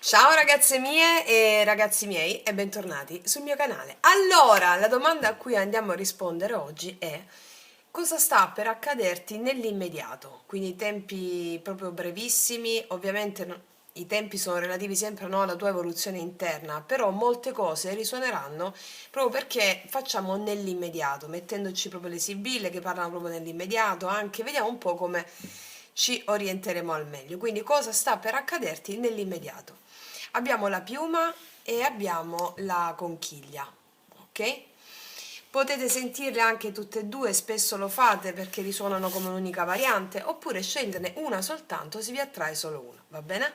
Ciao ragazze mie e ragazzi miei e bentornati sul mio canale. Allora, la domanda a cui andiamo a rispondere oggi è: cosa sta per accaderti nell'immediato? Quindi tempi proprio brevissimi, ovviamente i tempi sono relativi sempre, no, alla tua evoluzione interna, però molte cose risuoneranno proprio perché facciamo nell'immediato, mettendoci proprio le sibille che parlano proprio nell'immediato, anche vediamo un po' come ci orienteremo al meglio. Quindi cosa sta per accaderti nell'immediato? Abbiamo la piuma e abbiamo la conchiglia, ok? Potete sentirle anche tutte e due, spesso lo fate perché risuonano come un'unica variante, oppure sceglierne una soltanto se vi attrae solo una, va bene?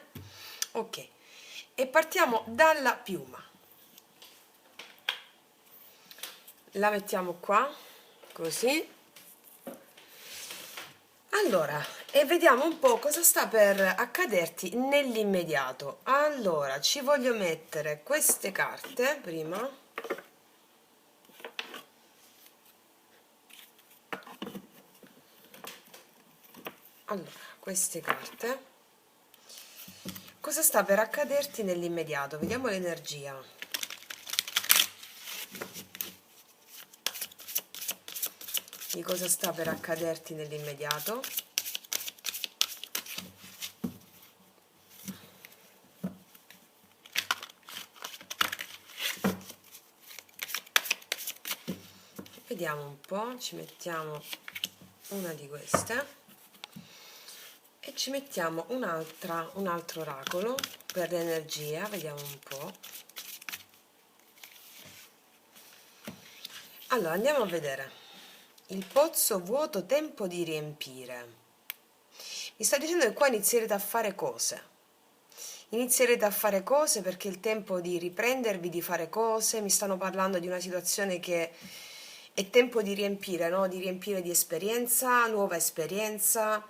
Ok, e partiamo dalla piuma. La mettiamo qua, così. Allora, e vediamo un po' cosa sta per accaderti nell'immediato. Allora, ci voglio mettere queste carte prima. Allora, queste carte. Cosa sta per accaderti nell'immediato? Vediamo l'energia. Di cosa sta per accaderti nell'immediato? Vediamo un po', ci mettiamo una di queste e ci mettiamo un altro oracolo per l'energia, vediamo un po'. Allora, andiamo a vedere. Il pozzo vuoto, tempo di riempire. Mi sta dicendo che qua inizierete a fare cose. Inizierete a fare cose perché è il tempo di riprendervi, di fare cose. Mi stanno parlando di una situazione che è tempo di riempire, no? Di riempire di esperienza, nuova esperienza.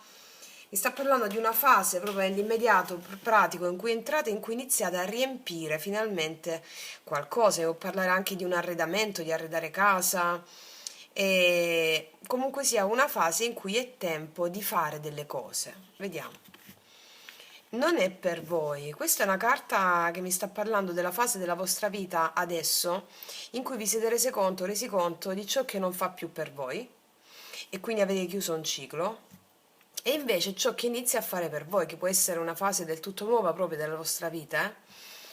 Mi sta parlando di una fase proprio nell'immediato pratico in cui entrate, in cui iniziate a riempire finalmente qualcosa. Devo parlare anche di un arredamento, di arredare casa. E comunque sia una fase in cui è tempo di fare delle cose. Vediamo. Non è per voi. Questa è una carta che mi sta parlando della fase della vostra vita adesso, in cui vi siete resi conto di ciò che non fa più per voi e quindi avete chiuso un ciclo. E invece ciò che inizia a fare per voi, che può essere una fase del tutto nuova proprio della vostra vita,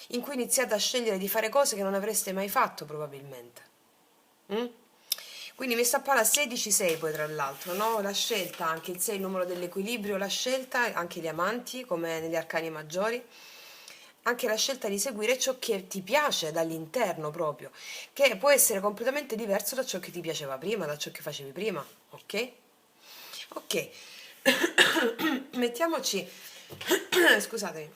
in cui iniziate a scegliere di fare cose che non avreste mai fatto probabilmente. Mm? Quindi mi sta a parlare 16-6 poi tra l'altro, no? La scelta, anche il 6 il numero dell'equilibrio, la scelta, anche gli amanti come negli arcani maggiori, anche la scelta di seguire ciò che ti piace dall'interno proprio, che può essere completamente diverso da ciò che ti piaceva prima, da ciò che facevi prima, ok? Ok, mettiamoci, scusatemi,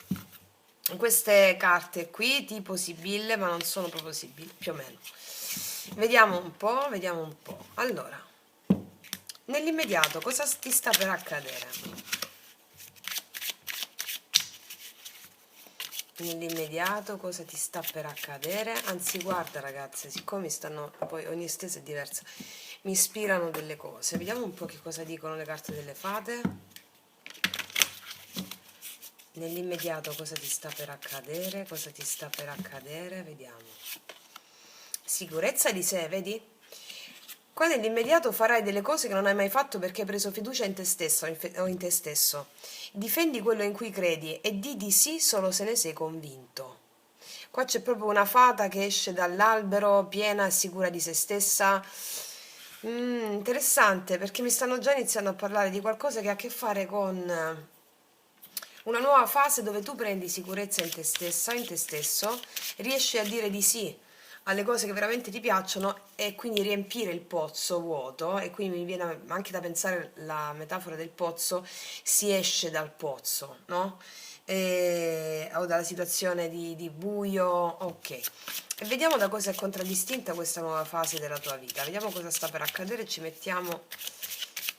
queste carte qui tipo sibille, ma non sono proprio sibille, più o meno. Vediamo un po', vediamo un po'. Allora, nell'immediato cosa ti sta per accadere? Nell'immediato cosa ti sta per accadere? Anzi, guarda ragazze, siccome mi stanno, poi ogni stesa è diversa, mi ispirano delle cose. Vediamo un po' che cosa dicono le carte delle fate. Nell'immediato cosa ti sta per accadere? Cosa ti sta per accadere? Vediamo. Sicurezza di sé, vedi? Qua nell'immediato farai delle cose che non hai mai fatto perché hai preso fiducia in te stesso o in te stesso. Difendi quello in cui credi e di sì solo se ne sei convinto. Qua c'è proprio una fata che esce dall'albero piena e sicura di se stessa. Interessante perché mi stanno già iniziando a parlare di qualcosa che ha a che fare con una nuova fase dove tu prendi sicurezza in te stessa, in te stesso, riesci a dire di sì alle cose che veramente ti piacciono e quindi riempire il pozzo vuoto. E quindi mi viene anche da pensare la metafora del pozzo, si esce dal pozzo, no? O dalla situazione di buio, ok. E vediamo da cosa è contraddistinta questa nuova fase della tua vita, vediamo cosa sta per accadere. Ci mettiamo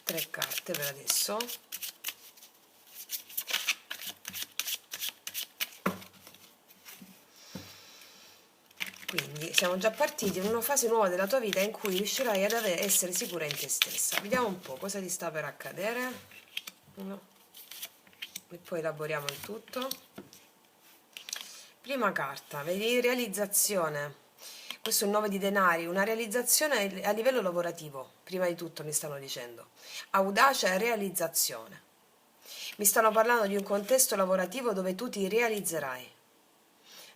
3 carte per adesso. Quindi siamo già partiti in una fase nuova della tua vita in cui riuscirai ad essere sicura in te stessa. Vediamo un po' cosa ti sta per accadere. E poi elaboriamo il tutto. Prima carta, vedi, realizzazione. Questo è un 9 di denari, una realizzazione a livello lavorativo, prima di tutto mi stanno dicendo. Audacia e realizzazione. Mi stanno parlando di un contesto lavorativo dove tu ti realizzerai.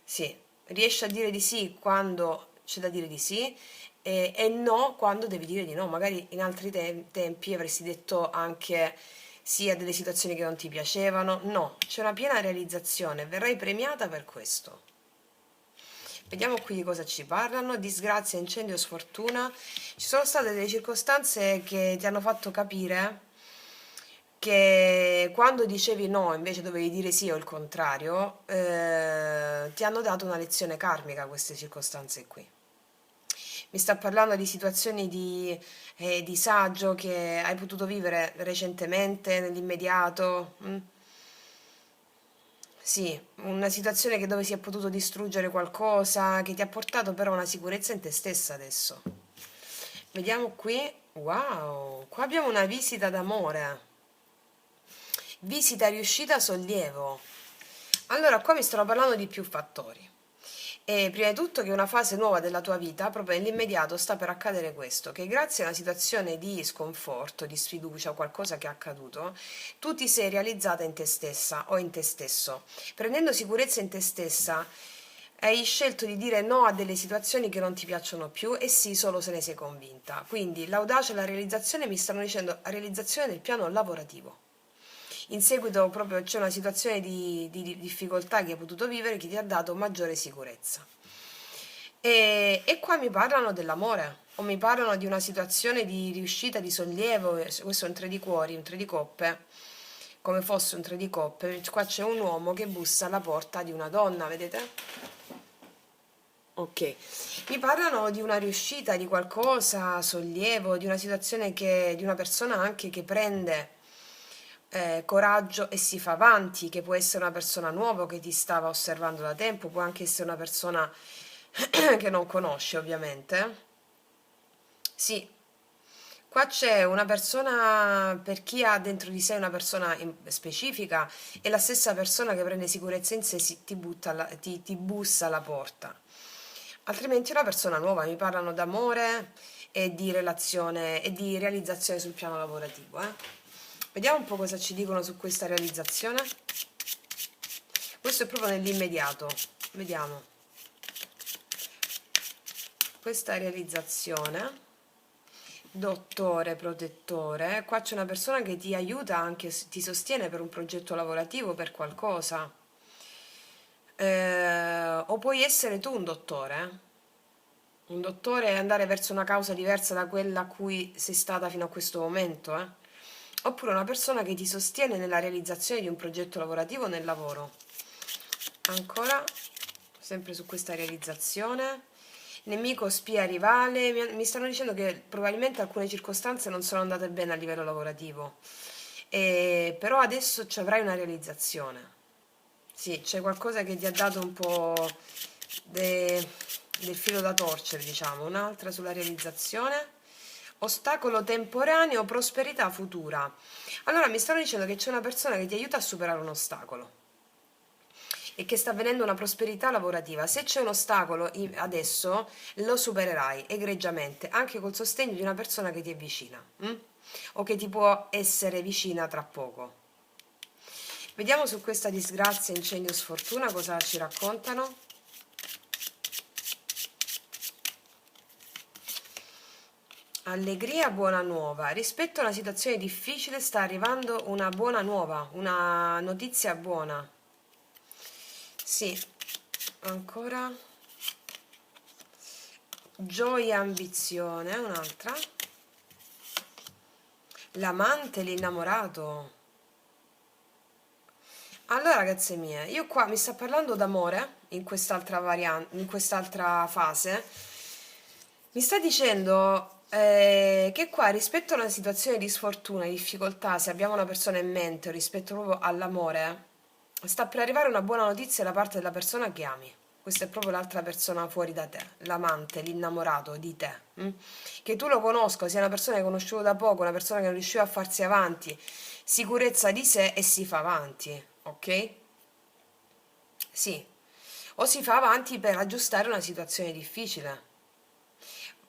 Sì, riesci a dire di sì quando c'è da dire di sì e no quando devi dire di no. Magari in altri tempi avresti detto anche sì a delle situazioni che non ti piacevano. No, c'è una piena realizzazione, verrai premiata per questo. Vediamo qui di cosa ci parlano. Disgrazia, incendio, sfortuna. Ci sono state delle circostanze che ti hanno fatto capire che quando dicevi no invece dovevi dire sì o il contrario, ti hanno dato una lezione karmica queste circostanze qui. Mi sta parlando di situazioni di disagio che hai potuto vivere recentemente, nell'immediato. Sì, una situazione che dove si è potuto distruggere qualcosa, che ti ha portato però una sicurezza in te stessa adesso. Vediamo qui. Wow, qua abbiamo una visita d'amore. Visita riuscita, sollievo. Allora, qua mi stanno parlando di più fattori. E prima di tutto che una fase nuova della tua vita, proprio nell'immediato, sta per accadere questo, che grazie a una situazione di sconforto, di sfiducia, qualcosa che è accaduto, tu ti sei realizzata in te stessa o in te stesso. Prendendo sicurezza in te stessa, hai scelto di dire no a delle situazioni che non ti piacciono più e sì solo se ne sei convinta. Quindi l'audacia e la realizzazione mi stanno dicendo realizzazione del piano lavorativo. In seguito proprio c'è una situazione di difficoltà che hai potuto vivere che ti ha dato maggiore sicurezza. E qua mi parlano dell'amore, o mi parlano di una situazione di riuscita, di sollievo. Questo è un 3 di cuori, un 3 di coppe, come fosse un 3 di coppe. Qua c'è un uomo che bussa alla porta di una donna, vedete? Ok, mi parlano di una riuscita, di qualcosa, sollievo, di una situazione di una persona anche che prende coraggio e si fa avanti, che può essere una persona nuova che ti stava osservando da tempo, può anche essere una persona che non conosci ovviamente. Sì, qua c'è una persona, per chi ha dentro di sé una persona specifica, è la stessa persona che prende sicurezza in sé, ti bussa alla porta. Altrimenti è una persona nuova, mi parlano d'amore e di relazione e di realizzazione sul piano lavorativo. Vediamo un po' cosa ci dicono su questa realizzazione. Questo è proprio nell'immediato. Vediamo. Questa realizzazione. Dottore, protettore. Qua c'è una persona che ti aiuta anche, ti sostiene per un progetto lavorativo, per qualcosa. O puoi essere tu un dottore. Un dottore e andare verso una causa diversa da quella a cui sei stata fino a questo momento, oppure una persona che ti sostiene nella realizzazione di un progetto lavorativo nel lavoro. Ancora, sempre su questa realizzazione. Nemico, spia, rivale. Mi stanno dicendo che probabilmente alcune circostanze non sono andate bene a livello lavorativo. Però adesso ci avrai una realizzazione. Sì, c'è qualcosa che ti ha dato un po' del filo da torcere, diciamo. Un'altra sulla realizzazione. Ostacolo temporaneo, prosperità futura. Allora mi stanno dicendo che c'è una persona che ti aiuta a superare un ostacolo e che sta avvenendo una prosperità lavorativa. Se c'è un ostacolo adesso lo supererai egregiamente, anche col sostegno di una persona che ti è vicina, o che ti può essere vicina tra poco. Vediamo su questa disgrazia, incendio, sfortuna cosa ci raccontano. Allegria, buona nuova. Rispetto a una situazione difficile sta arrivando una buona nuova, una notizia buona. Sì, ancora. Gioia, ambizione, un'altra. L'amante, l'innamorato. Allora, ragazze mie, io qua mi sta parlando d'amore in quest'altra variante, in quest'altra fase. Mi sta dicendo che qua rispetto a una situazione di sfortuna, di difficoltà, se abbiamo una persona in mente o rispetto proprio all'amore, sta per arrivare una buona notizia da parte della persona che ami. Questa è proprio l'altra persona fuori da te, l'amante, l'innamorato di te. Che tu lo conosca, sia una persona che hai conosciuto da poco, una persona che non riusciva a farsi avanti, sicurezza di sé e si fa avanti, ok? Sì. o si fa avanti per aggiustare una situazione difficile.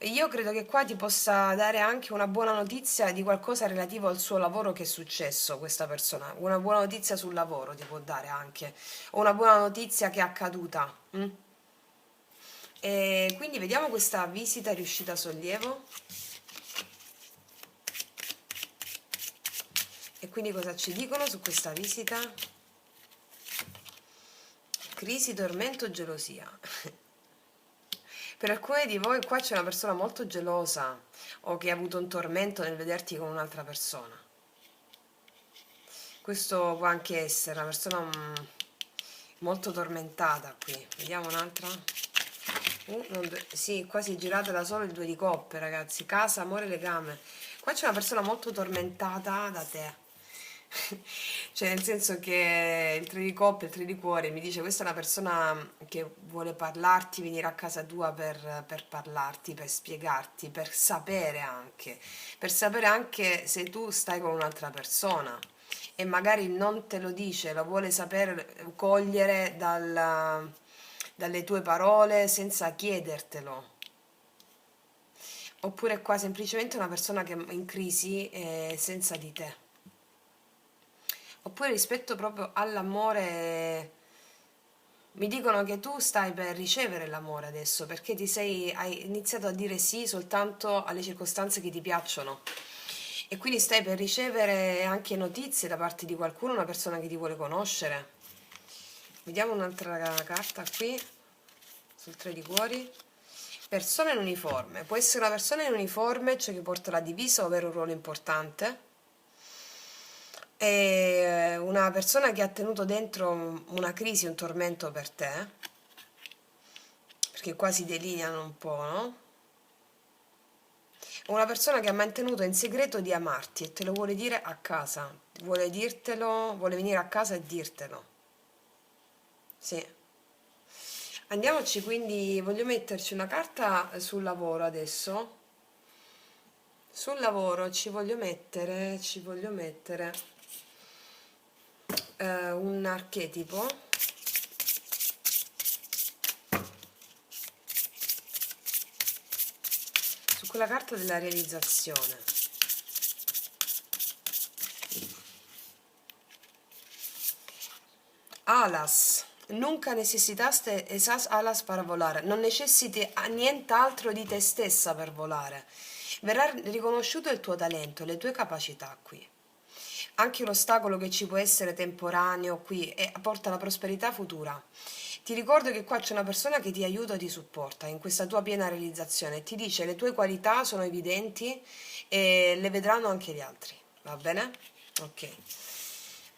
Io credo che qua ti possa dare anche una buona notizia di qualcosa relativo al suo lavoro che è successo, questa persona. Una buona notizia sul lavoro ti può dare anche, o una buona notizia che è accaduta. E quindi vediamo questa visita riuscita a sollievo. E quindi cosa ci dicono su questa visita? Crisi, tormento, gelosia. Per alcuni di voi qua c'è una persona molto gelosa o che ha avuto un tormento nel vederti con un'altra persona. Questo può anche essere una persona molto tormentata qui. Vediamo un'altra. Sì, qua si è girata da solo il 2 di coppe, ragazzi. Casa, amore, legame. Qua c'è una persona molto tormentata da te. Cioè, nel senso che il 3 di coppe, il 3 di cuore mi dice questa è una persona che vuole parlarti, venire a casa tua per parlarti, per spiegarti, per sapere anche se tu stai con un'altra persona e magari non te lo dice, lo vuole sapere, cogliere dalle tue parole senza chiedertelo. Oppure qua semplicemente una persona che è in crisi senza di te. Oppure rispetto proprio all'amore, mi dicono che tu stai per ricevere l'amore adesso, perché hai iniziato a dire sì soltanto alle circostanze che ti piacciono. E quindi stai per ricevere anche notizie da parte di qualcuno, una persona che ti vuole conoscere. Vediamo un'altra carta qui, sul 3 di cuori. Persona in uniforme. Può essere una persona in uniforme, cioè che porta la divisa o avere un ruolo importante. È una persona che ha tenuto dentro una crisi, un tormento per te, perché qua si delineano un po', no? Una persona che ha mantenuto in segreto di amarti e te lo vuole dire a casa, vuole dirtelo, vuole venire a casa e dirtelo. Sì. Andiamoci quindi, voglio metterci una carta sul lavoro adesso. Sul lavoro ci voglio mettere un archetipo. Su quella carta della realizzazione. Alas, nunca necessitaste esas alas para volare, non necessiti nient'altro di te stessa per volare. Verrà riconosciuto il tuo talento, le tue capacità qui. Anche l'ostacolo che ci può essere temporaneo qui porta alla prosperità futura. Ti ricordo che qua c'è una persona che ti aiuta e ti supporta in questa tua piena realizzazione, ti dice le tue qualità sono evidenti e le vedranno anche gli altri, va bene? Ok.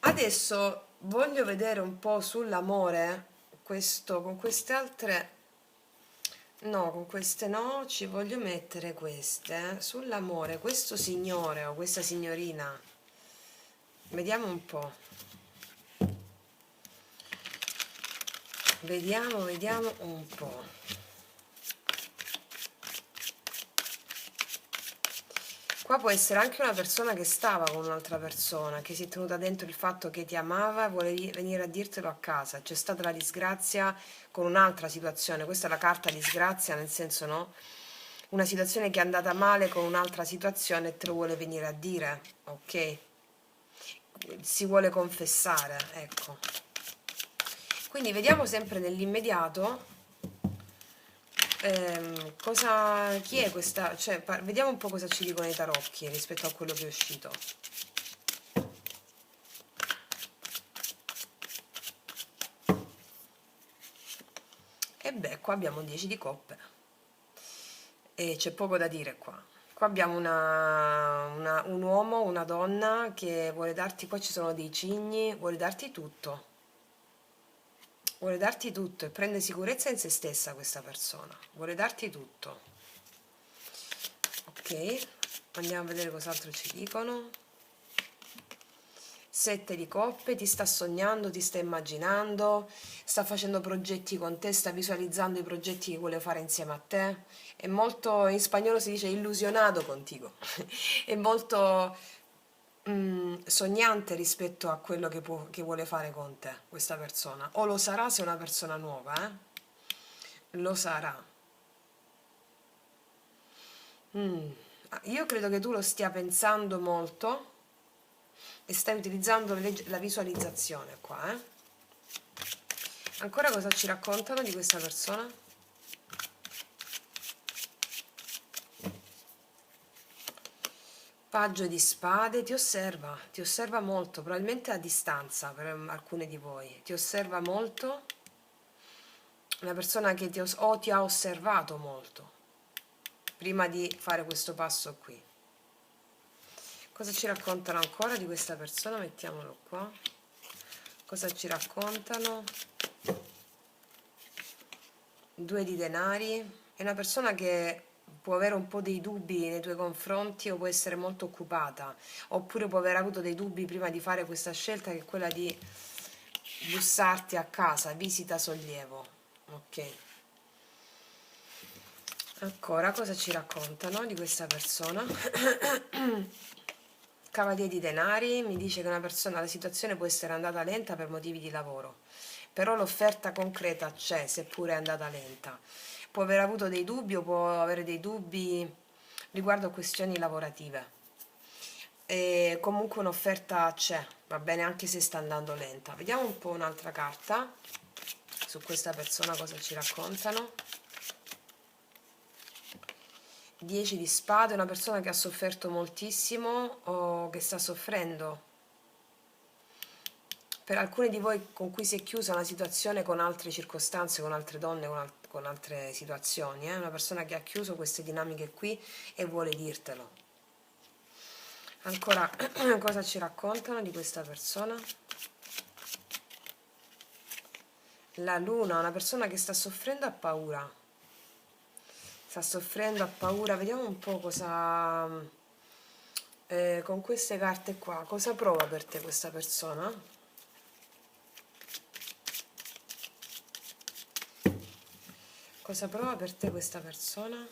Adesso voglio vedere un po' sull'amore, questo con queste altre, no, con queste no, ci voglio mettere queste, sull'amore, questo signore o questa signorina, vediamo un po', vediamo un po'. Qua può essere anche una persona che stava con un'altra persona, che si è tenuta dentro il fatto che ti amava e vuole venire a dirtelo a casa. C'è stata la disgrazia con un'altra situazione, questa è la carta disgrazia, nel senso no? Una situazione che è andata male con un'altra situazione e te lo vuole venire a dire, ok? Si vuole confessare, ecco. Quindi vediamo sempre nell'immediato chi è questa, cioè vediamo un po' cosa ci dicono i tarocchi rispetto a quello che è uscito. E beh, qua abbiamo un 10 di coppe e c'è poco da dire qua. Qua abbiamo un uomo, una donna che vuole darti, qua ci sono dei cigni, vuole darti tutto. Vuole darti tutto e prende sicurezza in se stessa questa persona. Vuole darti tutto. Ok, andiamo a vedere cos'altro ci dicono. 7 di coppe, ti sta sognando, ti sta immaginando, sta facendo progetti con te, sta visualizzando i progetti che vuole fare insieme a te. È molto, in spagnolo si dice illusionato contigo. È molto sognante rispetto a quello che vuole fare con te, questa persona. O lo sarà se è una persona nuova, lo sarà. Io credo che tu lo stia pensando molto e stai utilizzando la visualizzazione qua, eh. Ancora cosa ci raccontano di questa persona? Paggio di spade, ti osserva molto, probabilmente a distanza per alcune di voi, ti osserva molto, una persona che o ti ha osservato molto prima di fare questo passo qui. Cosa ci raccontano ancora di questa persona? Mettiamolo qua. Cosa ci raccontano? Due di denari. È una persona che può avere un po' dei dubbi nei tuoi confronti o può essere molto occupata, oppure può aver avuto dei dubbi prima di fare questa scelta, che è quella di bussarti a casa, visita sollievo. Ok. Ancora cosa ci raccontano di questa persona? Cavaliere di denari mi dice che una persona, la situazione può essere andata lenta per motivi di lavoro, però l'offerta concreta c'è, seppure è andata lenta. Può aver avuto dei dubbi o può avere dei dubbi riguardo a questioni lavorative. E comunque un'offerta c'è, va bene anche se sta andando lenta. Vediamo un po' un'altra carta su questa persona, cosa ci raccontano. 10 di spade, una persona che ha sofferto moltissimo o che sta soffrendo. Per alcuni di voi con cui si è chiusa una situazione con altre circostanze, con altre donne, con altre situazioni, una persona che ha chiuso queste dinamiche qui e vuole dirtelo. Ancora, cosa ci raccontano di questa persona? La luna, una persona che sta soffrendo, ha paura. Sta soffrendo, ha paura. Vediamo un po' cosa... con queste carte qua, cosa prova per te questa persona? Cosa prova per te questa persona?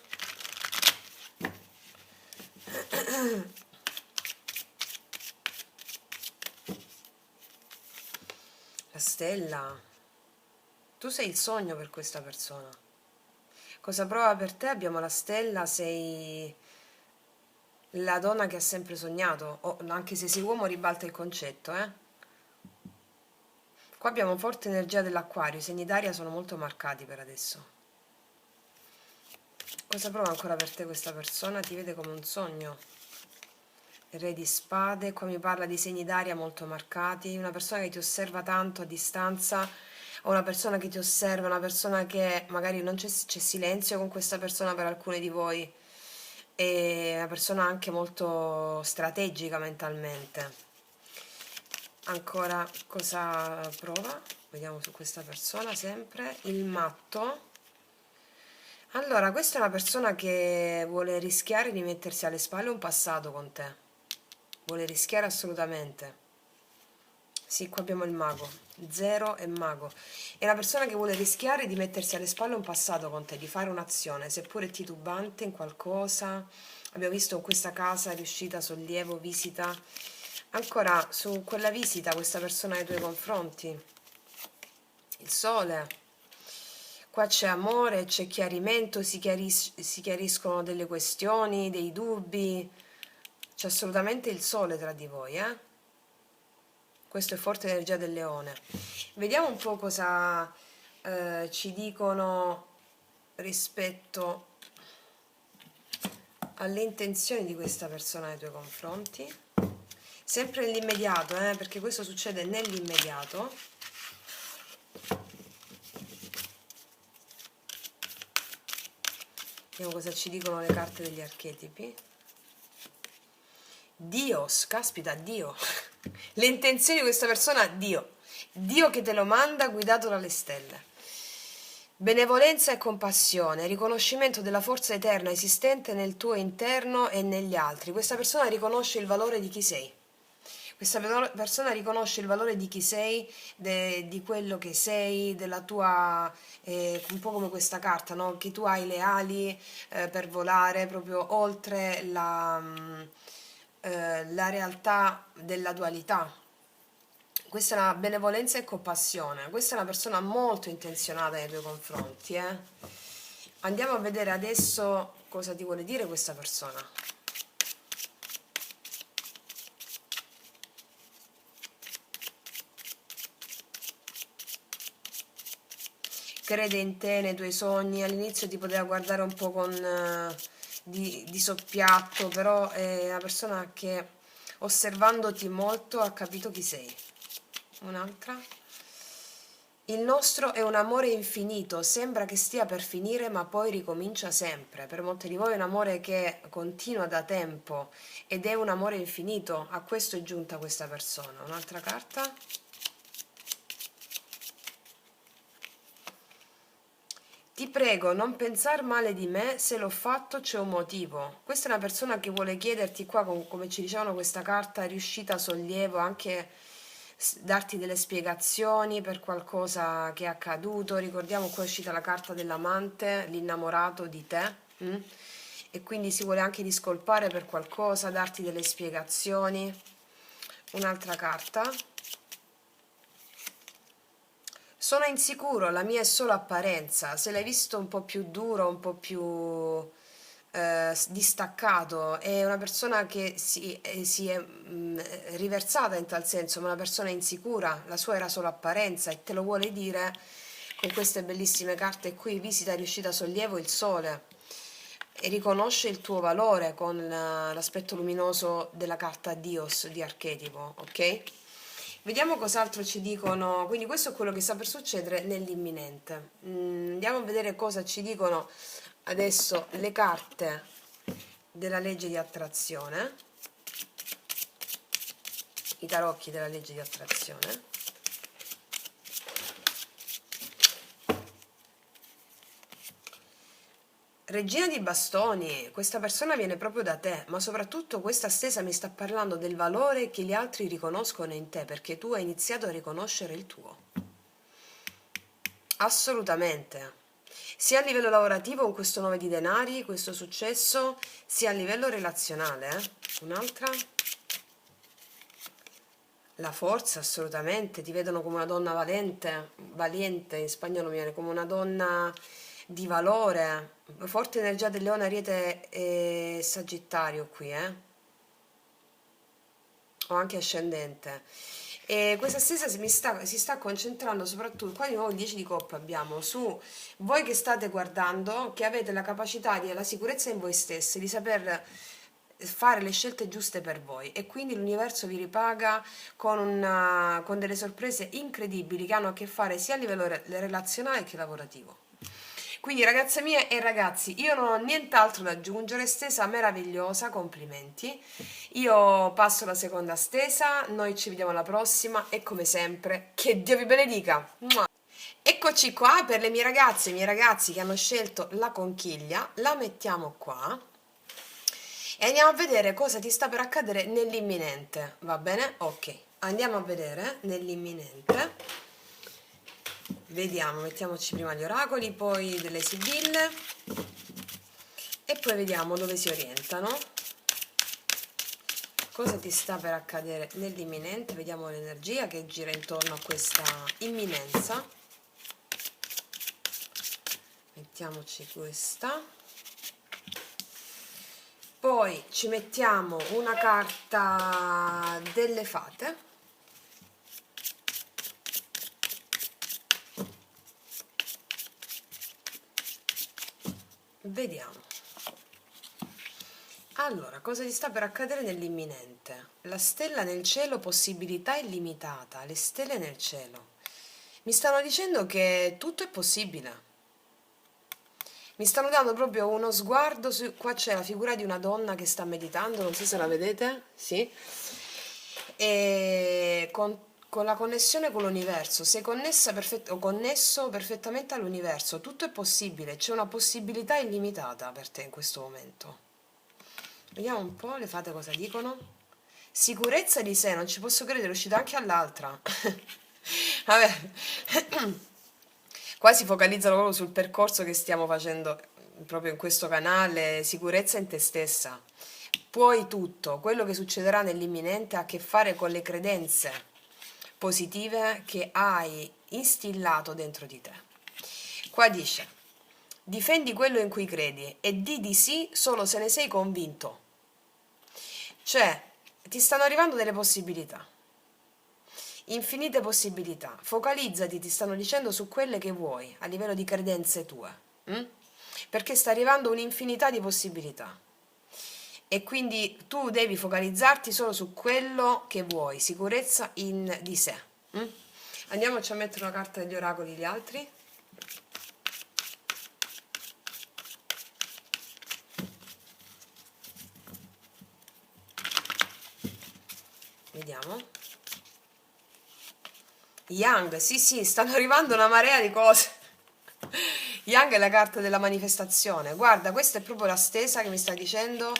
La stella. Tu sei il sogno per questa persona. Cosa prova per te? Abbiamo la stella, sei la donna che ha sempre sognato, anche se sei uomo ribalta il concetto, Qua abbiamo forte energia dell'acquario, i segni d'aria sono molto marcati per adesso. Cosa prova ancora per te questa persona? Ti vede come un sogno. Re di spade, qua mi parla di segni d'aria molto marcati, una persona che ti osserva tanto a distanza, o una persona che ti osserva, una persona che magari non c'è silenzio con questa persona per alcuni di voi, è una persona anche molto strategica mentalmente. Ancora cosa prova? Vediamo su questa persona sempre. Il matto. Allora, questa è una persona che vuole rischiare di mettersi alle spalle un passato con te. Vuole rischiare assolutamente. Sì, qua abbiamo il mago. Zero e mago. È una persona che vuole rischiare di mettersi alle spalle un passato con te, di fare un'azione, seppure titubante in qualcosa. Abbiamo visto in questa casa riuscita, sollievo, visita. Ancora su quella visita questa persona nei tuoi confronti, il sole, qua c'è amore, c'è chiarimento, si chiariscono delle questioni, dei dubbi, c'è assolutamente il sole tra di voi, Questo è forte energia del leone. Vediamo un po' cosa ci dicono rispetto alle intenzioni di questa persona nei tuoi confronti. Sempre nell'immediato, perché questo succede nell'immediato. Vediamo cosa ci dicono le carte degli archetipi. Dio, caspita, Dio. Le intenzioni di questa persona, Dio. Dio che te lo manda guidato dalle stelle. Benevolenza e compassione, riconoscimento della forza eterna esistente nel tuo interno e negli altri. Questa persona riconosce il valore di chi sei. Questa persona riconosce il valore di chi sei, di quello che sei, della tua, un po' come questa carta, no? Che tu hai le ali per volare proprio oltre la realtà della dualità. Questa è una benevolenza e compassione. Questa è una persona molto intenzionata nei tuoi confronti, eh. Andiamo a vedere adesso cosa ti vuole dire questa persona. Crede in te, nei tuoi sogni. All'inizio ti poteva guardare un po' con di soppiatto, però è una persona che osservandoti molto ha capito chi sei. Un'altra. Il nostro è un amore infinito, sembra che stia per finire ma poi ricomincia sempre. Per molti di voi è un amore che continua da tempo ed è un amore infinito. A questo è giunta questa persona. Un'altra carta. Ti prego, non pensar male di me, se l'ho fatto c'è un motivo. Questa è una persona che vuole chiederti qua, come ci dicevano questa carta, è riuscita a sollievo, anche darti delle spiegazioni per qualcosa che è accaduto. Ricordiamo qua è uscita la carta dell'amante, l'innamorato di te, e quindi si vuole anche discolpare per qualcosa, darti delle spiegazioni. Un'altra carta. Sono insicuro, la mia è solo apparenza. Se l'hai visto un po' più duro, un po' più distaccato, è una persona che si è riversata in tal senso, ma una persona insicura, la sua era solo apparenza e te lo vuole dire con queste bellissime carte qui. Visita riuscita sollievo il sole e riconosce il tuo valore con l'aspetto luminoso della carta Dios di archetipo, ok? Vediamo cos'altro ci dicono, quindi questo è quello che sta per succedere nell'imminente. Andiamo a vedere cosa ci dicono adesso le carte della legge di attrazione, i tarocchi della legge di attrazione. Regina di bastoni, questa persona viene proprio da te, ma soprattutto questa stesa mi sta parlando del valore che gli altri riconoscono in te, perché tu hai iniziato a riconoscere il tuo. Assolutamente. Sia a livello lavorativo con questo 9 di denari, questo successo, sia a livello relazionale. Un'altra. La forza, assolutamente. Ti vedono come una donna valente, valiente, in spagnolo viene come una donna di valore. Forte energia del leone, ariete e sagittario qui, o anche ascendente. E questa stessa si sta concentrando soprattutto, qua di nuovo il 10 di coppa abbiamo, su voi che state guardando, che avete la capacità di la sicurezza in voi stessi, di saper fare le scelte giuste per voi, e quindi l'universo vi ripaga con delle sorprese incredibili che hanno a che fare sia a livello relazionale che lavorativo. Quindi ragazze mie e ragazzi, io non ho nient'altro da aggiungere, stesa meravigliosa, complimenti. Io passo la seconda stesa, noi ci vediamo alla prossima e come sempre, che Dio vi benedica. Mua. Eccoci qua per le mie ragazze e i miei ragazzi che hanno scelto la conchiglia, la mettiamo qua e andiamo a vedere cosa ti sta per accadere nell'imminente, va bene? Ok, andiamo a vedere nell'imminente. Vediamo, mettiamoci prima gli oracoli, poi delle sibille e poi vediamo dove si orientano. Cosa ti sta per accadere nell'imminente? Vediamo l'energia che gira intorno a questa imminenza. Mettiamoci questa. Poi ci mettiamo una carta delle fate. Vediamo. Allora, cosa ti sta per accadere nell'imminente? La stella nel cielo, possibilità illimitata, le stelle nel cielo. Mi stanno dicendo che tutto è possibile. Mi stanno dando proprio uno sguardo, qua c'è la figura di una donna che sta meditando, non so se la vedete, sì, e con la connessione con l'universo, sei connessa o connesso perfettamente all'universo, tutto è possibile, c'è una possibilità illimitata per te in questo momento. Vediamo un po', le fate cosa dicono. Sicurezza di sé, non ci posso credere, è uscita anche all'altra. Vabbè, qua si focalizzano proprio sul percorso che stiamo facendo proprio in questo canale, sicurezza in te stessa. puoi tutto, quello che succederà nell'imminente ha a che fare con le credenze positive che hai instillato dentro di te. Qua dice, difendi quello in cui credi e di sì solo se ne sei convinto. Cioè, ti stanno arrivando delle possibilità, infinite possibilità. Focalizzati, ti stanno dicendo, su quelle che vuoi, a livello di credenze tue. Perché sta arrivando un'infinità di possibilità. E quindi tu devi focalizzarti solo su quello che vuoi, sicurezza di sé. Andiamoci a mettere una carta degli oracoli gli altri. Vediamo. Yang, sì, stanno arrivando una marea di cose. Yang è la carta della manifestazione. Guarda, questa è proprio la stesa che mi sta dicendo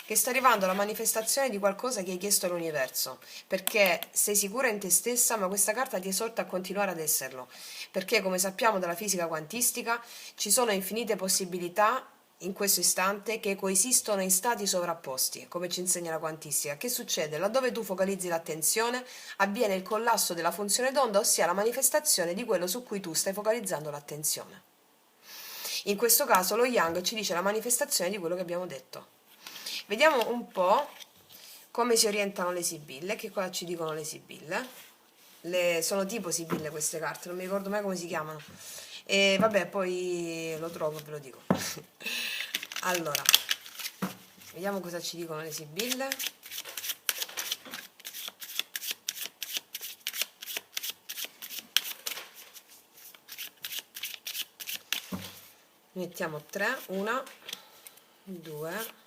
che sta arrivando la manifestazione di qualcosa che hai chiesto all'universo, perché sei sicura in te stessa, ma questa carta ti esorta a continuare ad esserlo, perché come sappiamo dalla fisica quantistica ci sono infinite possibilità in questo istante che coesistono in stati sovrapposti, come ci insegna la quantistica. Che succede? Laddove tu focalizzi l'attenzione avviene il collasso della funzione d'onda, ossia la manifestazione di quello su cui tu stai focalizzando l'attenzione. In questo caso lo Yang ci dice la manifestazione di quello che abbiamo detto. Vediamo un po' come si orientano le sibille. Che cosa ci dicono le sibille? Sono tipo sibille queste carte, non mi ricordo mai come si chiamano. E vabbè, poi lo trovo e ve lo dico. Allora, vediamo cosa ci dicono le sibille. Mettiamo 3, 1, 2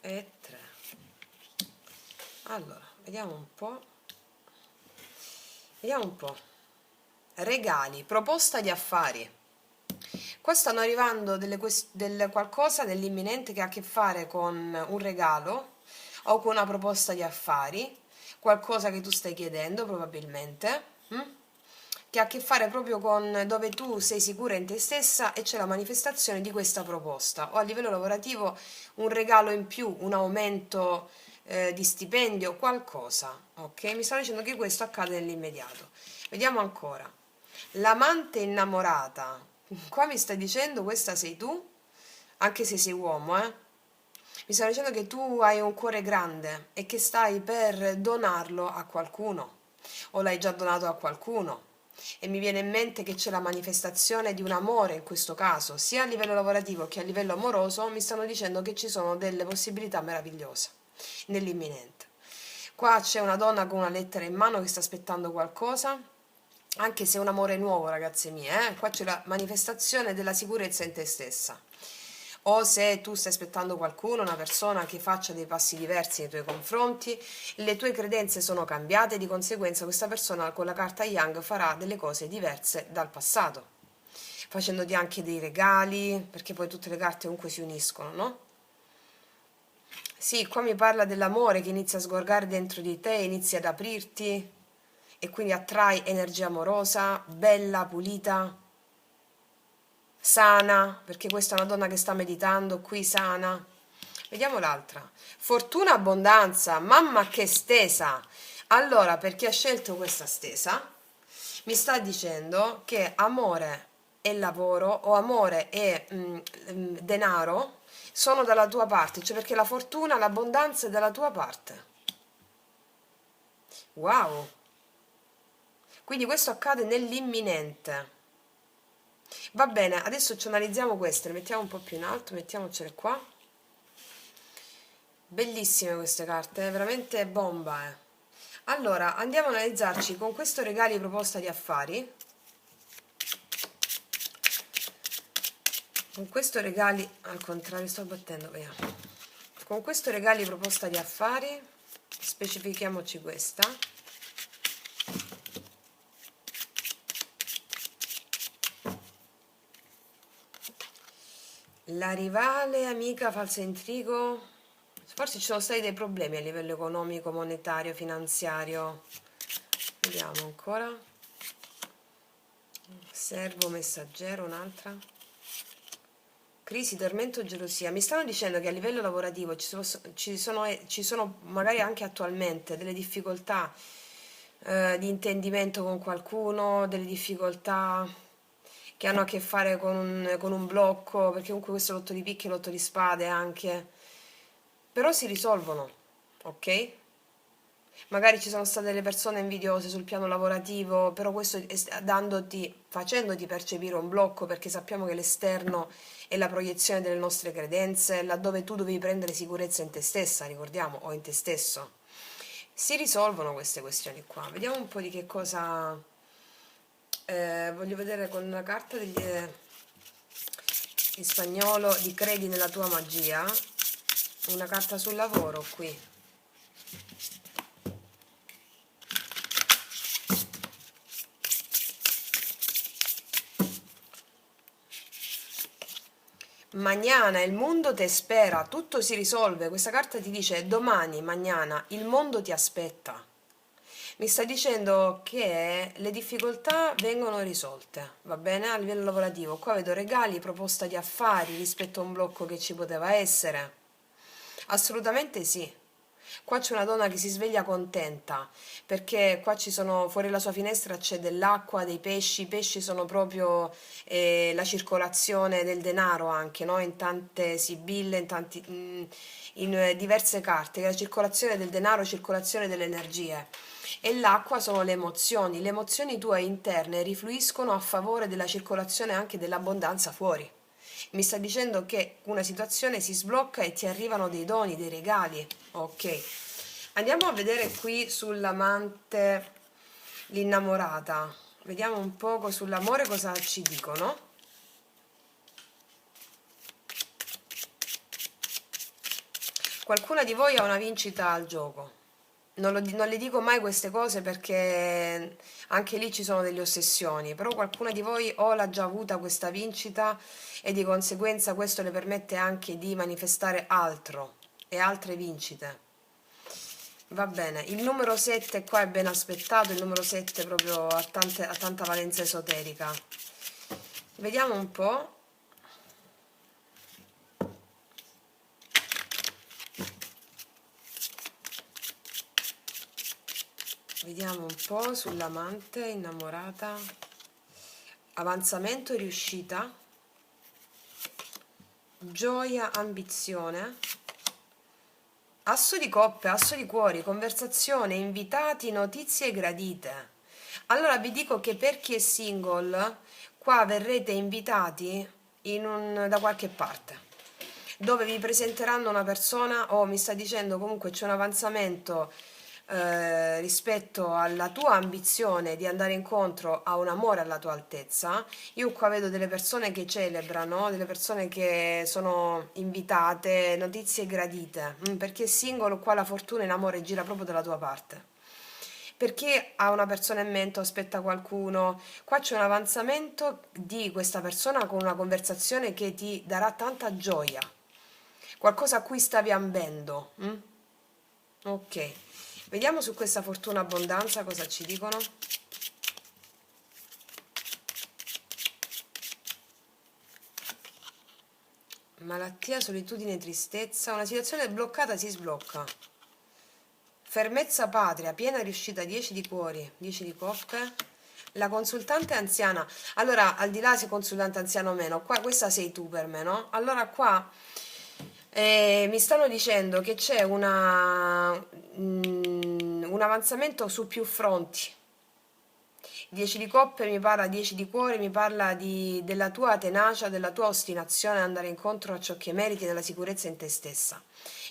e 3. Allora, vediamo un po'. Regali, proposta di affari. Qua stanno arrivando delle qualcosa nell'imminente che ha a che fare con un regalo o con una proposta di affari, qualcosa che tu stai chiedendo probabilmente, che ha a che fare proprio con dove tu sei sicura in te stessa e c'è la manifestazione di questa proposta, o a livello lavorativo un regalo in più, un aumento di stipendio, qualcosa, ok? Mi stanno dicendo che questo accade nell'immediato. Vediamo ancora. L'amante innamorata, qua mi stai dicendo questa sei tu, anche se sei uomo, mi stanno dicendo che tu hai un cuore grande e che stai per donarlo a qualcuno, o l'hai già donato a qualcuno. E mi viene in mente che c'è la manifestazione di un amore in questo caso, sia a livello lavorativo che a livello amoroso. Mi stanno dicendo che ci sono delle possibilità meravigliose nell'imminente. Qua c'è una donna con una lettera in mano che sta aspettando qualcosa, anche se è un amore nuovo, ragazze mie, qua c'è la manifestazione della sicurezza in te stessa. O se tu stai aspettando qualcuno, una persona che faccia dei passi diversi nei tuoi confronti, le tue credenze sono cambiate, di conseguenza questa persona con la carta Yang farà delle cose diverse dal passato, facendoti anche dei regali, perché poi tutte le carte comunque si uniscono, no? Sì, qua mi parla dell'amore che inizia a sgorgare dentro di te, inizi ad aprirti e quindi attrai energia amorosa, bella, pulita, sana, perché questa è una donna che sta meditando, qui sana. Vediamo l'altra. Fortuna, abbondanza, mamma che stesa. Allora, per chi ha scelto questa stesa, mi sta dicendo che amore e lavoro o amore e denaro sono dalla tua parte, cioè perché la fortuna, l'abbondanza è dalla tua parte. Wow! Quindi questo accade nell'imminente. Va bene, adesso ci analizziamo queste, le mettiamo un po' più in alto, mettiamocele qua. Bellissime queste carte, veramente bomba, Allora, andiamo a analizzarci con questo regali proposta di affari. Con questo regali, al contrario, sto battendo, vediamo. Con questo regali proposta di affari, specifichiamoci questa. La rivale, amica, falso intrigo. Forse ci sono stati dei problemi a livello economico, monetario, finanziario. Vediamo ancora. Servo messaggero, un'altra. Crisi, tormento, gelosia. Mi stanno dicendo che a livello lavorativo ci sono magari anche attualmente delle difficoltà di intendimento con qualcuno, delle difficoltà che hanno a che fare con un blocco, perché comunque questo è l'otto di picche e l'otto di spade anche, però si risolvono, ok? Magari ci sono state delle persone invidiose sul piano lavorativo, però questo facendoti percepire un blocco, perché sappiamo che l'esterno è la proiezione delle nostre credenze, laddove tu dovevi prendere sicurezza in te stessa, ricordiamo, o in te stesso. Si risolvono queste questioni qua. Vediamo un po' di che cosa. Voglio vedere con una carta in spagnolo di credi nella tua magia, una carta sul lavoro qui. Mañana il mondo ti spera, tutto si risolve. Questa carta ti dice domani, mañana, il mondo ti aspetta. Mi sta dicendo che le difficoltà vengono risolte, va bene? A livello lavorativo. Qua vedo regali, proposta di affari rispetto a un blocco che ci poteva essere. Assolutamente sì. Qua c'è una donna che si sveglia contenta perché qua ci sono fuori la sua finestra c'è dell'acqua, dei pesci. I pesci sono proprio la circolazione del denaro anche, no? In tante sibille, in diverse carte, la circolazione del denaro, circolazione delle energie. E l'acqua sono le emozioni tue interne rifluiscono a favore della circolazione anche dell'abbondanza fuori. Mi sta dicendo che una situazione si sblocca e ti arrivano dei doni, dei regali. Ok. Andiamo a vedere qui sull'amante, l'innamorata. Vediamo un poco sull'amore cosa ci dicono. Qualcuna di voi ha una vincita al gioco. Non le dico mai queste cose perché anche lì ci sono delle ossessioni, però qualcuna di voi o l'ha già avuta questa vincita e di conseguenza questo le permette anche di manifestare altro e altre vincite. Va bene, il numero 7 qua è ben aspettato, il numero 7 proprio ha tanta valenza esoterica. Vediamo un po'. Vediamo un po' sull'amante innamorata. Avanzamento e riuscita. Gioia, ambizione. Asso di coppe, asso di cuori, conversazione, invitati, notizie gradite. Allora vi dico che per chi è single, qua verrete invitati da qualche parte, dove vi presenteranno una persona o mi sta dicendo comunque c'è un avanzamento rispetto alla tua ambizione di andare incontro a un amore alla tua altezza. Io qua vedo delle persone che celebrano, delle persone che sono invitate, notizie gradite. Perché singolo qua la fortuna in amore gira proprio dalla tua parte. Perché ha una persona in mente, aspetta qualcuno. Qua c'è un avanzamento di questa persona con una conversazione che ti darà tanta gioia. Qualcosa a cui stavi ambendo. Ok. Vediamo su questa fortuna abbondanza cosa ci dicono. Malattia, solitudine, tristezza. Una situazione bloccata si sblocca. Fermezza patria, piena riuscita, 10 di cuori, 10 di coppe. La consultante anziana. Allora, al di là se consultante anziano o meno, qua questa sei tu per me, no? Allora qua mi stanno dicendo che c'è un avanzamento su più fronti. 10 di coppe mi parla, 10 di cuore mi parla della tua tenacia, della tua ostinazione ad andare incontro a ciò che meriti, della sicurezza in te stessa.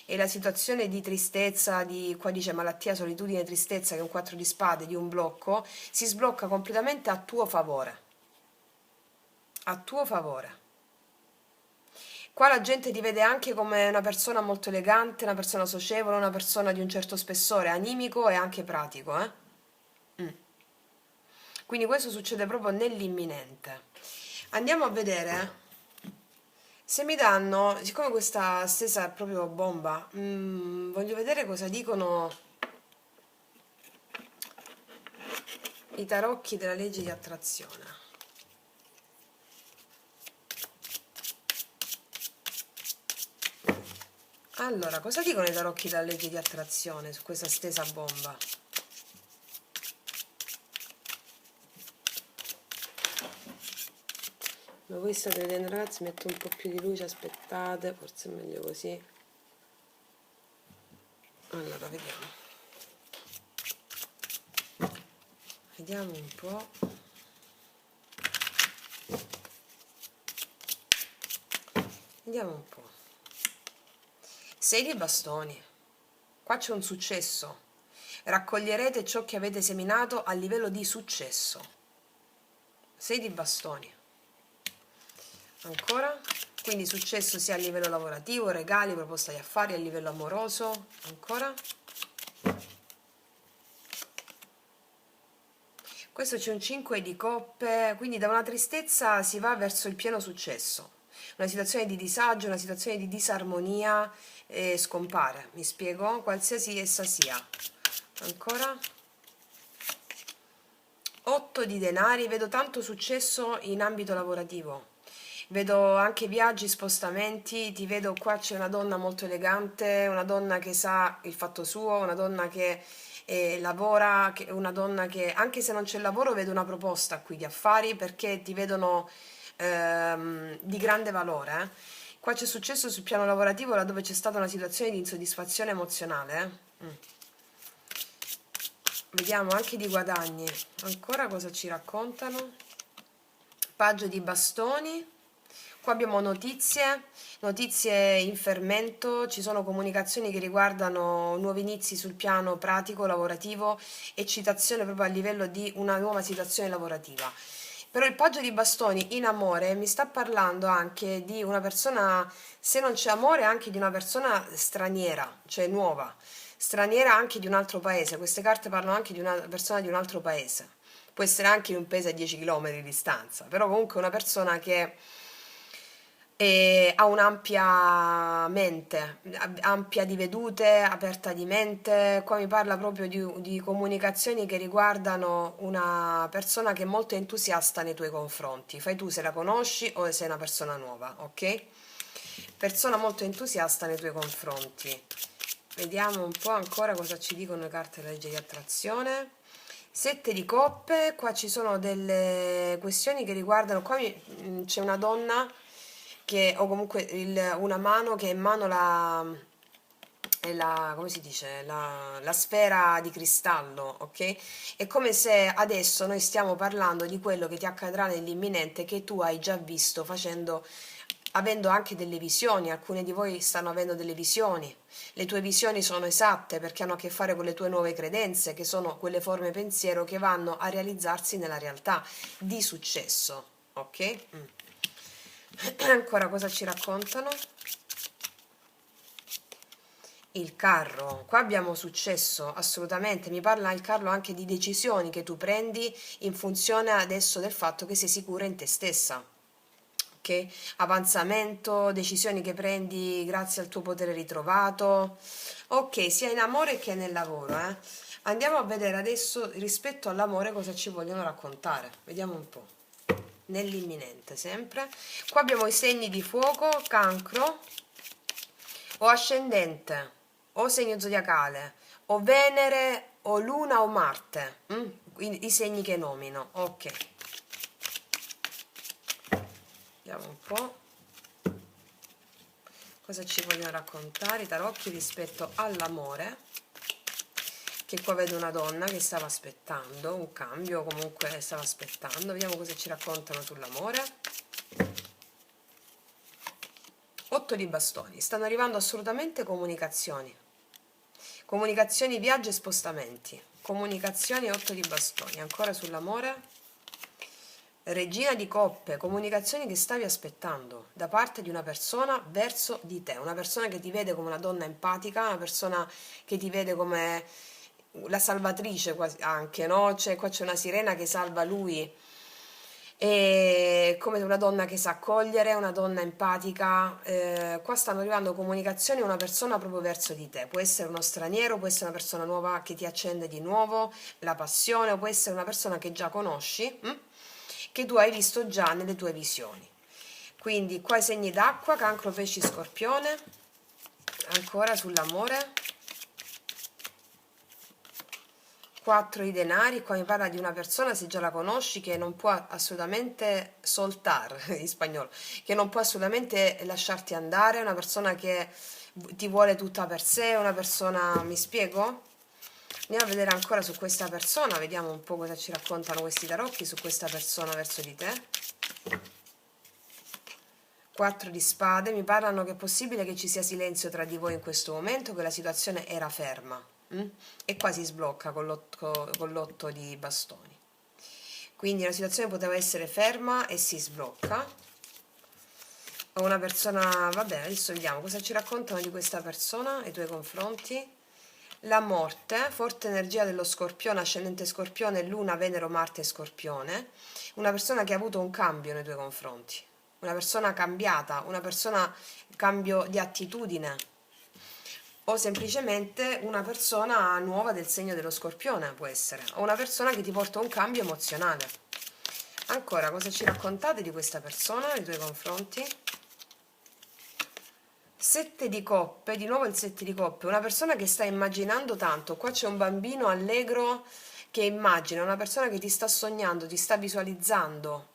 E la situazione di tristezza, qua dice malattia, solitudine, tristezza, che è un 4 di spade, di un blocco, si sblocca completamente a tuo favore. A tuo favore. Qua la gente ti vede anche come una persona molto elegante, una persona socievole, una persona di un certo spessore animico e anche pratico, eh? Quindi questo succede proprio nell'imminente. Andiamo a vedere se mi danno, siccome questa stesa è proprio bomba, voglio vedere cosa dicono i tarocchi della legge di attrazione. Allora, cosa dicono i tarocchi dalla legge di attrazione su questa stesa bomba? Ma voi state vedendo, ragazzi, metto un po' più di luce, aspettate, forse è meglio così. Allora, vediamo. Vediamo un po'. Vediamo un po'. 6 di bastoni. Qua c'è un successo. Raccoglierete ciò che avete seminato a livello di successo. 6 di bastoni. Ancora? Quindi successo sia a livello lavorativo, regali, proposta di affari, a livello amoroso. Ancora? Questo c'è un 5 di coppe, quindi da una tristezza si va verso il pieno successo. Una situazione di disagio, una situazione di disarmonia scompare, mi spiego? Qualsiasi essa sia. Ancora? 8 di denari, vedo tanto successo in ambito lavorativo. Vedo anche viaggi, spostamenti, ti vedo qua c'è una donna molto elegante, una donna che sa il fatto suo, una donna che lavora, una donna che anche se non c'è lavoro vedo una proposta qui di affari perché ti vedono di grande valore. Qua c'è successo sul piano lavorativo laddove c'è stata una situazione di insoddisfazione emozionale. Vediamo anche di guadagni. Ancora cosa ci raccontano? Paggio di bastoni. Qua abbiamo notizie in fermento, ci sono comunicazioni che riguardano nuovi inizi sul piano pratico, lavorativo, eccitazione proprio a livello di una nuova situazione lavorativa. Però il paggio di bastoni in amore mi sta parlando anche di una persona, se non c'è amore, anche di una persona straniera, cioè nuova, straniera anche di un altro paese. Queste carte parlano anche di una persona di un altro paese. Può essere anche in un paese a 10 km di distanza, però comunque una persona che e ha un'ampia mente, ampia di vedute, aperta di mente. Qua mi parla proprio di comunicazioni che riguardano una persona che è molto entusiasta nei tuoi confronti. Fai tu se la conosci o se è una persona nuova, ok? Persona molto entusiasta nei tuoi confronti. Vediamo un po' ancora cosa ci dicono le carte della legge di attrazione. 7 di coppe, qua ci sono delle questioni che riguardano, qua c'è una donna che, o comunque una mano che è in mano come si dice, la sfera di cristallo, ok? È come se adesso noi stiamo parlando di quello che ti accadrà nell'imminente che tu hai già visto avendo anche delle visioni. Alcune di voi stanno avendo delle visioni, le tue visioni sono esatte perché hanno a che fare con le tue nuove credenze, che sono quelle forme pensiero che vanno a realizzarsi nella realtà di successo, ok? Ancora cosa ci raccontano? Il carro, qua abbiamo successo, assolutamente, mi parla il carro anche di decisioni che tu prendi in funzione adesso del fatto che sei sicura in te stessa, ok? Avanzamento, decisioni che prendi grazie al tuo potere ritrovato, ok, sia in amore che nel lavoro, eh? Andiamo a vedere adesso rispetto all'amore cosa ci vogliono raccontare, vediamo un po', nell'imminente sempre. Qua abbiamo i segni di fuoco, cancro, o ascendente, o segno zodiacale, o Venere, o Luna o Marte, quindi i segni che nomino, ok. Vediamo un po' cosa ci vogliono raccontare i tarocchi rispetto all'amore, che qua vedo una donna che stava aspettando un cambio, comunque stava aspettando. Vediamo cosa ci raccontano sull'amore. 8 di bastoni, stanno arrivando assolutamente comunicazioni, viaggi e spostamenti. Comunicazioni, 8 di bastoni. Ancora sull'amore. Regina di coppe, comunicazioni che stavi aspettando da parte di una persona verso di te, una persona che ti vede come una donna empatica, una persona che ti vede come la salvatrice quasi anche, no? Cioè, qua c'è una sirena che salva lui, e come una donna che sa accogliere, una donna empatica. Qua stanno arrivando comunicazioni una persona proprio verso di te, può essere uno straniero, può essere una persona nuova che ti accende di nuovo la passione, o può essere una persona che già conosci, che tu hai visto già nelle tue visioni. Quindi qua i segni d'acqua, cancro, pesci, scorpione. Ancora sull'amore. 4 di denari, qua mi parla di una persona, se già la conosci, che non può assolutamente soltar, in spagnolo, che non può assolutamente lasciarti andare, una persona che ti vuole tutta per sé, una persona, mi spiego? Andiamo a vedere ancora su questa persona, vediamo un po' cosa ci raccontano questi tarocchi su questa persona verso di te. 4 di spade, mi parlano che è possibile che ci sia silenzio tra di voi in questo momento, che la situazione era ferma. E qua si sblocca con l'otto di bastoni. Quindi la situazione poteva essere ferma e si sblocca. Ho una persona, vabbè, adesso vediamo cosa ci raccontano di questa persona nei tuoi confronti. La morte, forte energia dello Scorpione, ascendente Scorpione, Luna, Venere, Marte, Scorpione. Una persona che ha avuto un cambio nei tuoi confronti, una persona cambiata, una persona cambio di attitudine, o semplicemente una persona nuova del segno dello Scorpione, può essere, o una persona che ti porta un cambio emozionale. Ancora, cosa ci raccontate di questa persona nei tuoi confronti? 7 di coppe, di nuovo il 7 di coppe, una persona che sta immaginando tanto, qua c'è un bambino allegro che immagina, una persona che ti sta sognando, ti sta visualizzando,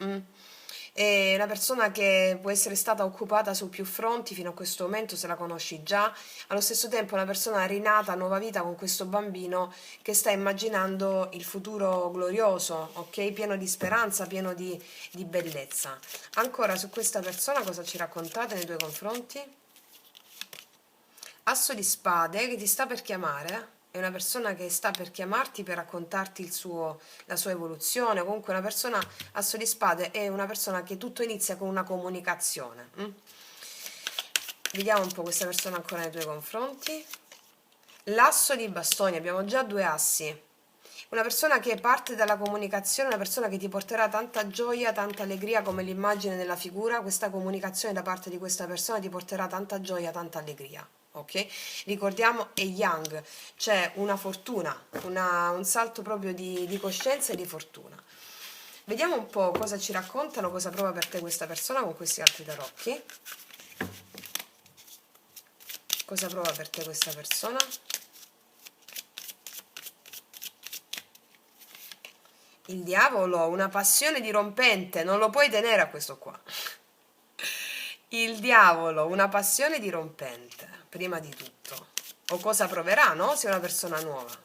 è una persona che può essere stata occupata su più fronti fino a questo momento, se la conosci già, allo stesso tempo è una persona rinata, nuova vita con questo bambino che sta immaginando il futuro glorioso, ok? Pieno di speranza, pieno di bellezza. Ancora su questa persona cosa ci raccontate nei tuoi confronti? Asso di spade che ti sta per chiamare, è una persona che sta per chiamarti per raccontarti la sua evoluzione, comunque una persona, asso di spade è una persona che tutto inizia con una comunicazione. Vediamo un po' questa persona ancora nei tuoi confronti. L'asso di bastoni, abbiamo già 2 assi. Una persona che parte dalla comunicazione, una persona che ti porterà tanta gioia, tanta allegria come l'immagine della figura, questa comunicazione da parte di questa persona ti porterà tanta gioia, tanta allegria. Ok? Ricordiamo è Yang, c'è una fortuna, un salto proprio di coscienza e di fortuna. Vediamo un po' cosa ci raccontano, cosa prova per te questa persona con questi altri tarocchi. Cosa prova per te questa persona? Il diavolo, una passione dirompente, non lo puoi tenere a questo qua. Il diavolo, una passione dirompente, prima di tutto. O cosa proverà, no? Se è una persona nuova.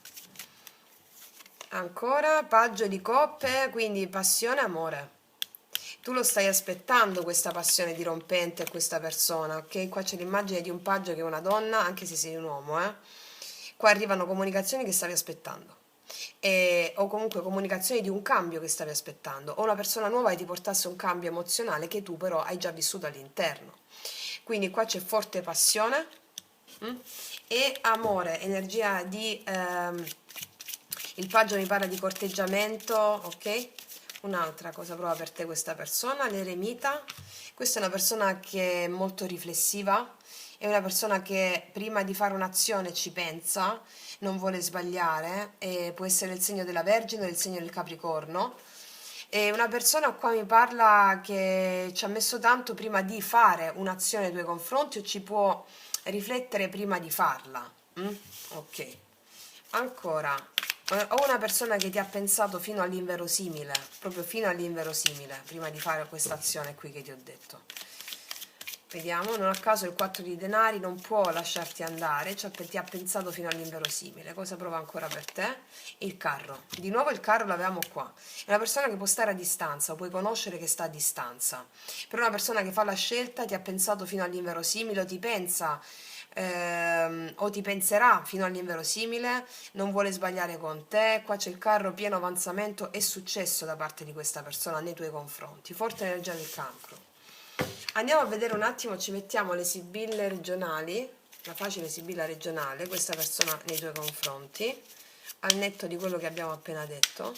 Ancora, paggio di coppe, quindi passione, amore. Tu lo stai aspettando questa passione dirompente a questa persona, ok? Qua c'è l'immagine di un paggio che è una donna, anche se sei un uomo, eh? Qua arrivano comunicazioni che stavi aspettando. O comunque comunicazioni di un cambio che stavi aspettando, o una persona nuova che ti portasse un cambio emozionale che tu però hai già vissuto all'interno. Quindi qua c'è forte passione e amore, energia di... il paggio mi parla di corteggiamento, ok? Un'altra cosa prova per te questa persona, l'eremita. Questa è una persona che è molto riflessiva, è una persona che prima di fare un'azione ci pensa, non vuole sbagliare, e può essere il segno della Vergine o il segno del Capricorno. È una persona qua mi parla che ci ha messo tanto prima di fare un'azione nei tuoi confronti o ci può riflettere prima di farla. Ok. Ancora, o una persona che ti ha pensato fino all'inverosimile, proprio fino all'inverosimile, prima di fare questa azione qui che ti ho detto. Vediamo, non a caso il 4 di denari non può lasciarti andare, cioè ti ha pensato fino all'inverosimile. Cosa prova ancora per te? Il carro. Di nuovo il carro l'avevamo qua. È una persona che può stare a distanza, puoi conoscere che sta a distanza. Per una persona che fa la scelta ti ha pensato fino all'inverosimile o ti pensa o ti penserà fino all'inverosimile, non vuole sbagliare con te. Qua c'è il carro, pieno avanzamento e successo da parte di questa persona nei tuoi confronti. Forte energia del cancro. Andiamo a vedere un attimo, ci mettiamo le sibille regionali, la facile sibilla regionale, questa persona nei tuoi confronti, al netto di quello che abbiamo appena detto.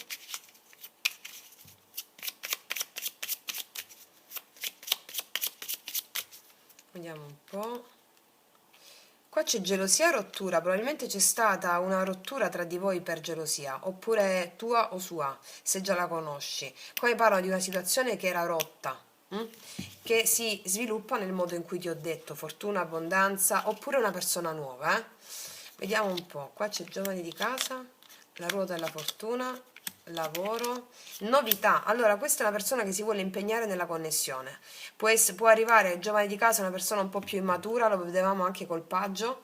Vediamo un po'. Qua c'è gelosia e rottura, probabilmente c'è stata una rottura tra di voi per gelosia, oppure tua o sua, se già la conosci. Qua mi parlano di una situazione che era rotta, mm? Che si sviluppa nel modo in cui ti ho detto, fortuna, abbondanza, oppure una persona nuova, Vediamo un po', qua c'è giovani di casa, la ruota della fortuna, lavoro, novità. Allora, questa è una persona che si vuole impegnare nella connessione. Può arrivare giovane di casa una persona un po' più immatura, lo vedevamo anche col paggio,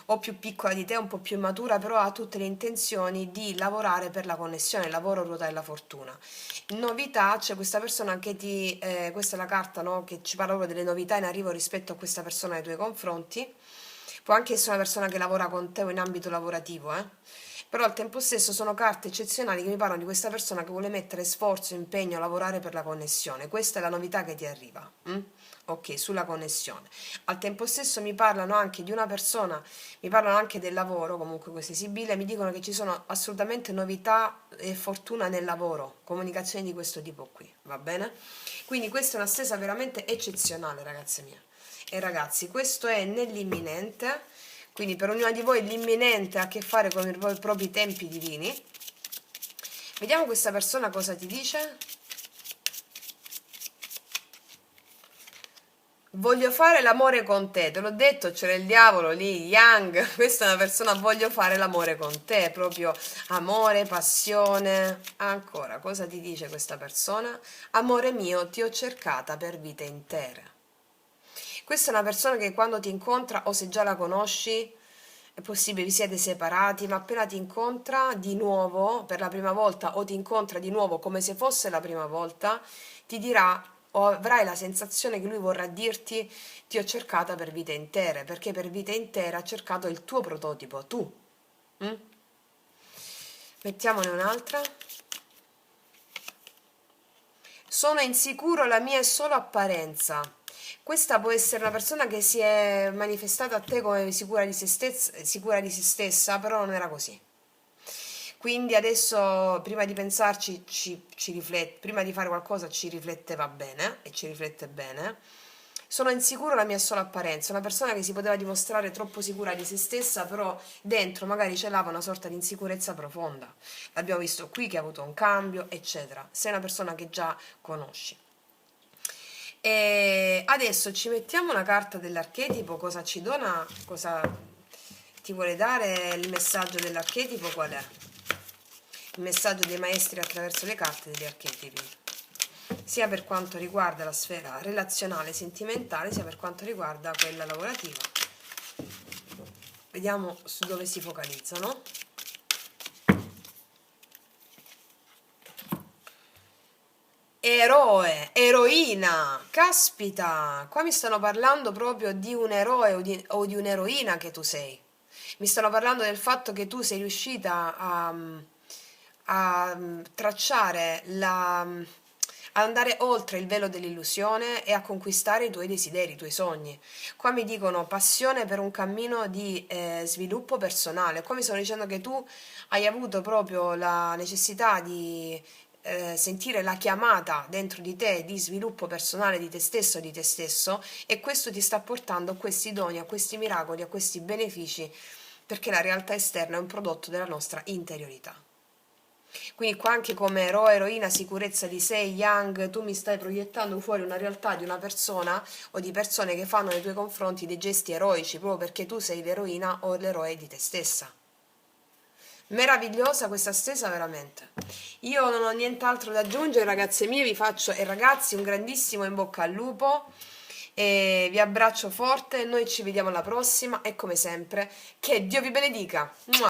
o più piccola di te, un po' più immatura, però ha tutte le intenzioni di lavorare per la connessione, lavoro, ruota della fortuna. Novità, c'è questa persona che questa è la carta, no? Che ci parla proprio delle novità in arrivo rispetto a questa persona nei tuoi confronti. Può anche essere una persona che lavora con te o in ambito lavorativo, però al tempo stesso sono carte eccezionali che mi parlano di questa persona che vuole mettere sforzo, impegno, lavorare per la connessione. Questa è la novità che ti arriva. Ok, sulla connessione. Al tempo stesso mi parlano anche di una persona, mi parlano anche del lavoro, comunque queste sibille, mi dicono che ci sono assolutamente novità e fortuna nel lavoro, comunicazioni di questo tipo qui, va bene? Quindi questa è una stesa veramente eccezionale, ragazze mie. E ragazzi, questo è nell'imminente, quindi per ognuna di voi l'imminente ha a che fare con i propri tempi divini. Vediamo questa persona cosa ti dice. Voglio fare l'amore con te, te l'ho detto, c'era il diavolo lì, Yang, questa è una persona, voglio fare l'amore con te, proprio amore, passione. Ancora, cosa ti dice questa persona? Amore mio, ti ho cercata per vite intere. Questa è una persona che quando ti incontra, o se già la conosci, è possibile vi siete separati, ma appena ti incontra di nuovo, per la prima volta, o ti incontra di nuovo come se fosse la prima volta, ti dirà o avrai la sensazione che lui vorrà dirti ti ho cercata per vite intere, perché per vite intere ha cercato il tuo prototipo, tu. Mm? Mettiamone un'altra. Sono insicuro, la mia è solo apparenza. Questa può essere una persona che si è manifestata a te come sicura di se stessa, però non era così. Quindi adesso, prima di pensarci, ci riflette, prima di fare qualcosa ci rifletteva bene e ci riflette bene. Sono insicuro, la mia è solo apparenza. Una persona che si poteva dimostrare troppo sicura di se stessa, però dentro magari celava una sorta di insicurezza profonda. L'abbiamo visto qui che ha avuto un cambio, eccetera. Sei una persona che già conosci. E adesso ci mettiamo una carta dell'archetipo, cosa ci dona, cosa ti vuole dare il messaggio dell'archetipo, qual è? Il messaggio dei maestri attraverso le carte degli archetipi, sia per quanto riguarda la sfera relazionale, sentimentale, sia per quanto riguarda quella lavorativa. Vediamo su dove si focalizzano. Eroe, eroina, caspita, qua mi stanno parlando proprio di un eroe o di un'eroina che tu sei. Mi stanno parlando del fatto che tu sei riuscita a tracciare ad andare oltre il velo dell'illusione e a conquistare i tuoi desideri, i tuoi sogni. Qua mi dicono passione per un cammino di sviluppo personale. Qua mi stanno dicendo che tu hai avuto proprio la necessità di sentire la chiamata dentro di te di sviluppo personale di te stesso, di te stesso, e questo ti sta portando a questi doni, a questi miracoli, a questi benefici, perché la realtà esterna è un prodotto della nostra interiorità. Quindi qua anche come eroe, eroina, sicurezza di sé, Yang, tu mi stai proiettando fuori una realtà di una persona o di persone che fanno nei tuoi confronti dei gesti eroici, proprio perché tu sei l'eroina o l'eroe di te stessa. Meravigliosa questa stesa, veramente. Io non ho nient'altro da aggiungere, ragazze mie, vi faccio e ragazzi un grandissimo in bocca al lupo e vi abbraccio forte, noi ci vediamo alla prossima e come sempre che Dio vi benedica.